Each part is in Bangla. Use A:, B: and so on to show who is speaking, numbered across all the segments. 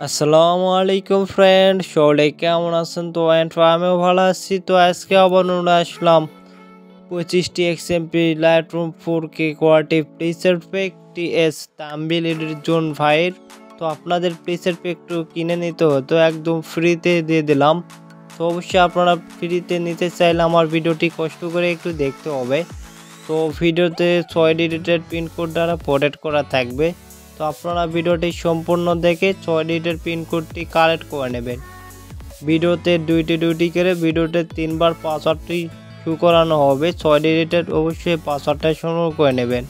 A: আসসালামু আলাইকুম ফ্রেন্ড, সবাই কেমন আছেন? তো আমিও ভালো আছি। তো আজকে আবার নতুন আসলাম 25টি XMP Lightroom 4K quality preset pack টিএস তাম্বিল এডিট জোন ভাইয়ের। তো আপনাদের প্রিসেট প্যাকটু কিনে নিতে হতো, একদম ফ্রিতে দিয়ে দিলাম। তো অবশ্যই আপনারা ফ্রিতে নিতে চাইলে আমার ভিডিওটি কষ্ট করে একটু দেখতে হবে। তো ভিডিওতে 6 ডিজিটের পিনকোড দ্বারা প্রোটেক্ট করা থাকবে। তো আপনারা ভিডিওটি সম্পূর্ণ দেখে 6 ডিজিটের পিনকোডটি কালেক্ট করে নেবেন। ভিডিওতে দুইটি করে ভিডিওতে 3বার পাসওয়ার্ডটি শো করানো হবে। 6 ডিজিটের অবশ্যই পাসওয়ার্ডটা সংগ্রহ করে নেবেন।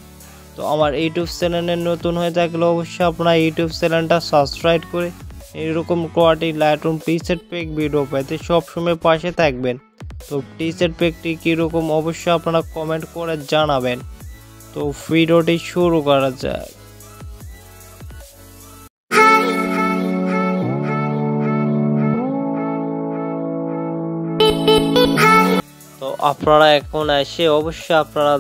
A: তো আমার ইউটিউব চ্যানেলে নতুন হয়ে থাকলে অবশ্যই আপনারা ইউটিউব চ্যানেলটা সাবস্ক্রাইব করে এরকম quality Lightroom preset pack video পেতে সবসময় পাশে থাকবেন। তো প্রিসেট প্যাকটি কীরকম অবশ্যই আপনারা কমেন্ট করে জানাবেন। তো ভিডিওটি শুরু করা যায়। তো আপনারা এখন এসে অবশ্যই আপনারা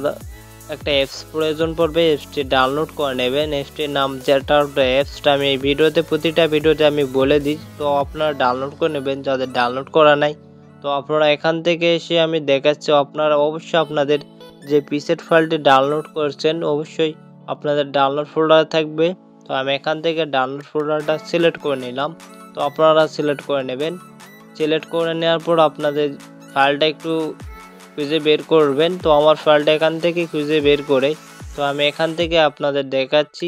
A: একটা অ্যাপস প্রয়োজন পড়বে, অ্যাপসটি ডাউনলোড করে নেবেন। অ্যাপসটির নাম যেটা অ্যাপসটা আমি এই ভিডিওতে প্রতিটা ভিডিওতে আমি বলে দিই। তো আপনারা ডাউনলোড করে নেবেন যাদের ডাউনলোড করা নাই। তো আপনারা এখান থেকে এসে আমি দেখাচ্ছি, আপনারা অবশ্যই আপনাদের যে প্রিসেট ফাইলটি ডাউনলোড করছেন অবশ্যই আপনাদের ডাউনলোড ফোল্ডারে থাকবে। তো আমি এখান থেকে ডাউনলোড ফোল্ডারটা সিলেক্ট করে নিলাম। তো আপনারা সিলেক্ট করে নেবেন। সিলেক্ট করে নেওয়ার পর আপনাদের ফাইলটা একটু খুঁজে বের করবেন। তো আমার ফাইলটা এখান থেকে খুঁজে বের করে তো আমি এখান থেকে আপনাদের দেখাচ্ছি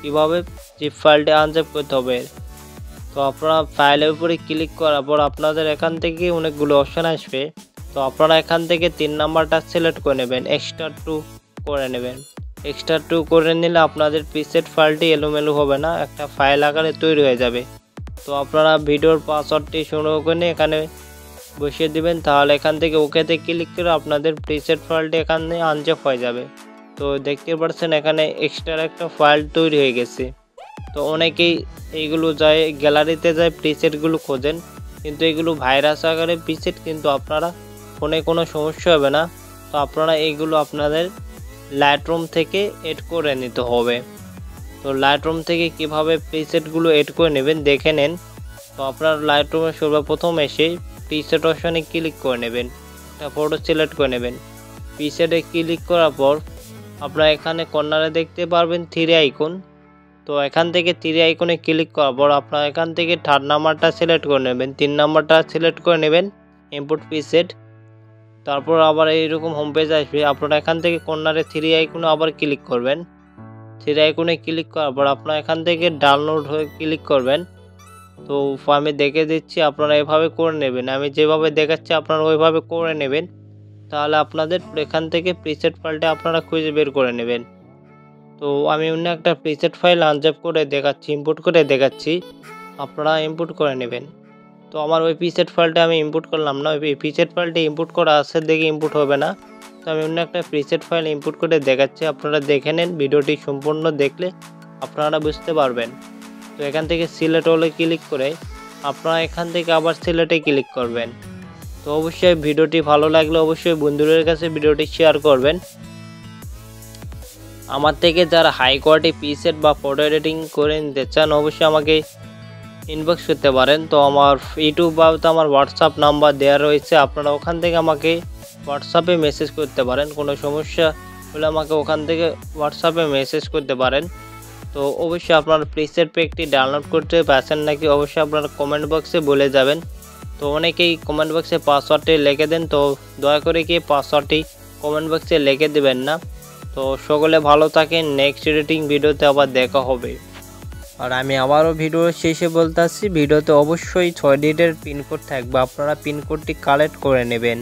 A: কীভাবে জিপ ফাইলটা আনজেপ করতে হবে। তো আপনারা ফাইলের উপরে ক্লিক করার পর আপনাদের এখান থেকে অনেকগুলো অপশান আসবে। তো আপনারা এখান থেকে 3 নাম্বারটা সিলেক্ট করে নেবেন, এক্সট্রা 2 করে নেবেন। এক্সট্রা 2 করে নিলে আপনাদের প্রিসেট ফাইলটি এলোমেলো হবে না, একটা ফাইল আকারে তৈরি হয়ে যাবে। তো আপনারা ভিডিওর পাসওয়ার্ডটি সংগ্রহ করে এখানে বসিয়ে দিবেন, তাহলে এখান থেকে ওকেতে ক্লিক করে আপনাদের প্রিসেট ফাইলটি এখানে আনজেপ হয়ে যাবে। তো দেখতে পাচ্ছেন এখানে এক্সট্রা একটা ফাইল তৈরি হয়ে গেছে। তো অনেকেই এইগুলো যায় গ্যালারিতে যায় প্রিসেটগুলো খোঁজেন, কিন্তু এগুলো ভাইরাস আকারে প্রিসেট, কিন্তু আপনারা ফোনে কোনো সমস্যা হবে না। তো আপনারা এইগুলো আপনাদের লাইটরুম থেকে এড করে নিতে হবে। তো লাইটরুম থেকে কিভাবে প্রিসেটগুলো এড করে নেবেন দেখে নেন। তো আপনার লাইটরুমে সর্বপ্রথম এসে প্রিসেট অপশনে ক্লিক করে নেবেন, একটা ফটো সিলেক্ট করে নেবেন। প্রিসেটে ক্লিক করার পর আপনারা এখানে কর্নারে দেখতে পারবেন 3 আইকন। তো এখান থেকে 3 আইকনে ক্লিক করার পর আপনারা এখান থেকে 3rd নাম্বারটা সিলেক্ট করে নেবেন, 3 নাম্বারটা সিলেক্ট করে নেবেন, ইম্পোর্ট প্রিসেট। তারপর আবার এইরকম হোম পেজ আসবে। আপনারা এখান থেকে কর্নারে 3 আইকনে আবার ক্লিক করবেন। 3 আইকনে ক্লিক করার পর আপনারা এখান থেকে ডাউনলোড হয়ে ক্লিক করবেন। তো আমি দেখে দিচ্ছি, আপনারা এভাবে করে নেবেন, আমি যেভাবে দেখাচ্ছি আপনারা ওইভাবে করে নেবেন, তাহলে আপনাদের এখান থেকে প্রিসেট ফাইলটা আপনারা খুঁজে বের করে নেবেন। তো আমি অন্য একটা প্রিসেট ফাইল আনজেপ করে দেখাচ্ছি, ইম্পোর্ট করে দেখাচ্ছি, আপনারা ইম্পোর্ট করে নেবেন। তো আমার ওই প্রিসেট ফাইলটা আমি ইম্পোর্ট করলাম না, ওই প্রিসেট ফাইলটা ইম্পোর্ট করা আছে দেখে ইম্পোর্ট হবে না। তো আমি অন্য একটা প্রিসেট ফাইল ইম্পোর্ট করে দেখাচ্ছি, আপনারা দেখে নেন। ভিডিওটি সম্পূর্ণ দেখলে আপনারা বুঝতে পারবেন। তো এখান থেকে সিলেক্ট হলে ক্লিক করে আপনারা এখান থেকে আবার সিলেক্টে ক্লিক করবেন। তো অবশ্যই ভিডিওটি ভালো লাগলে অবশ্যই বন্ধুদের কাছে ভিডিওটি শেয়ার করবেন। আমার থেকে যারা হাই কোয়ালিটি প্রিসেট বা ফটো এডিটিং করে নিতে চান অবশ্যই আমাকে ইনবক্স করতে পারেন। তো আমার ইউটিউব বা আমার হোয়াটসঅ্যাপ নাম্বার দেওয়া রয়েছে, আপনারা ওখান থেকে আমাকে হোয়াটসঅ্যাপে মেসেজ করতে পারেন। কোনো সমস্যা হলে আমাকে ওখান থেকে হোয়াটসঅ্যাপে মেসেজ করতে পারেন। তো অবশ্যই আপনার প্রিসেট প্যাকটি ডাউনলোড করতে পারছেন নাকি অবশ্যই আপনারা কমেন্ট বক্সে বলে যাবেন। তো অনেকেই কমেন্ট বক্সে পাসওয়ার্ডটি লিখে দেন, তো দয়া করে কি পাসওয়ার্ডটি কমেন্ট বক্সে লিখে দেবেন না। তো সকলে ভালো থাকেন, নেক্সট এডিটিং ভিডিওতে আবার দেখা হবে। আর আমি আবারও ভিডিওর শেষে বলতে আসছি, ভিডিওতে অবশ্যই 6 ডিজিটের পিনকোড থাকবে, আপনারা পিনকোডটি কালেক্ট করে নেবেন।